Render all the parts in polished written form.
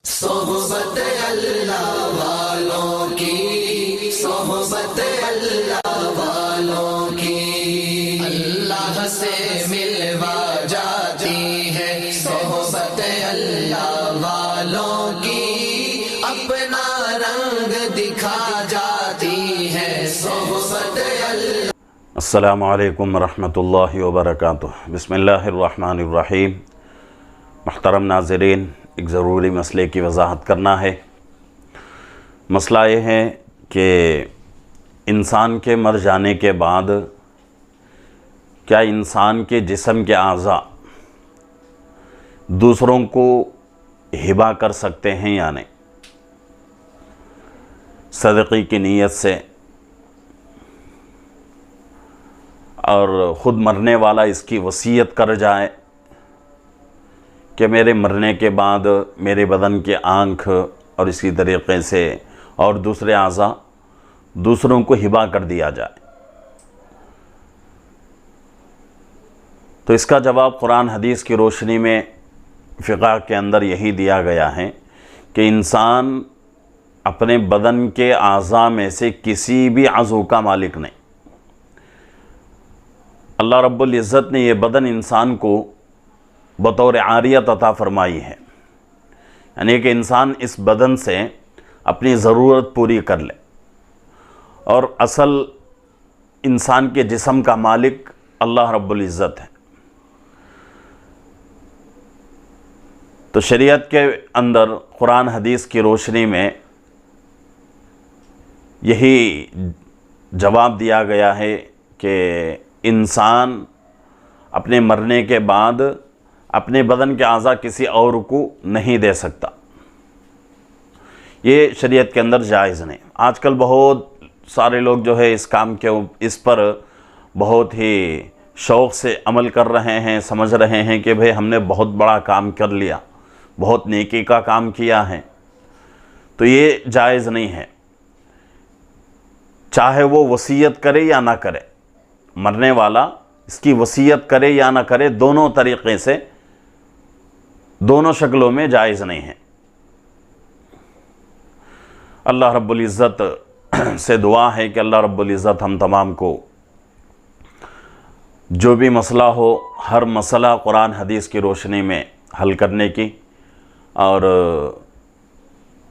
صحبت اللہ والوں کی، صحبت اللہ والوں کی، اللہ سے ملوا جاتی ہے صحبت اللہ والوں کی، اپنا رنگ دکھا جاتی ہے صحبت اللہ۔ السلام علیکم ورحمۃ اللہ وبرکاتہ۔ بسم اللہ الرحمن الرحیم۔ محترم ناظرین، ایک ضروری مسئلے کی وضاحت کرنا ہے۔ مسئلہ یہ ہے کہ انسان کے مر جانے کے بعد کیا انسان کے جسم کے اعضاء دوسروں کو ہبہ کر سکتے ہیں یا نہیں؟ صدقے کی نیت سے، اور خود مرنے والا اس کی وصیت کر جائے کہ میرے مرنے کے بعد میرے بدن کے آنکھ اور اسی طریقے سے اور دوسرے اعضاء دوسروں کو ہبہ کر دیا جائے۔ تو اس کا جواب قرآن حدیث کی روشنی میں فقہ کے اندر یہی دیا گیا ہے کہ انسان اپنے بدن کے اعضاء میں سے کسی بھی عضو کا مالک نہیں۔ اللہ رب العزت نے یہ بدن انسان کو بطور عاریت عطا فرمائی ہے، یعنی کہ انسان اس بدن سے اپنی ضرورت پوری کر لے، اور اصل انسان کے جسم کا مالک اللہ رب العزت ہے۔ تو شریعت کے اندر قرآن حدیث کی روشنی میں یہی جواب دیا گیا ہے کہ انسان اپنے مرنے کے بعد اپنے بدن کے اعضاء کسی اور کو نہیں دے سکتا۔ یہ شریعت کے اندر جائز نہیں۔ آج کل بہت سارے لوگ جو ہے اس پر بہت ہی شوق سے عمل کر رہے ہیں، سمجھ رہے ہیں کہ بھئی ہم نے بہت بڑا کام کر لیا، بہت نیکی کا کام کیا ہے۔ تو یہ جائز نہیں ہے، چاہے وہ وصیت کرے یا نہ کرے، مرنے والا اس کی وصیت کرے یا نہ کرے، دونوں طریقے سے، دونوں شکلوں میں جائز نہیں ہے۔ اللہ رب العزت سے دعا ہے کہ اللہ رب العزت ہم تمام کو جو بھی مسئلہ ہو، ہر مسئلہ قرآن حدیث کی روشنی میں حل کرنے کی، اور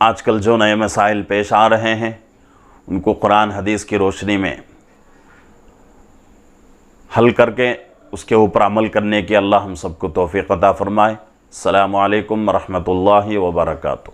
آج کل جو نئے مسائل پیش آ رہے ہیں ان کو قرآن حدیث کی روشنی میں حل کر کے اس کے اوپر عمل کرنے کی اللہ ہم سب کو توفیق عطا فرمائے۔ السلام علیکم ورحمۃ اللہ وبرکاتہ۔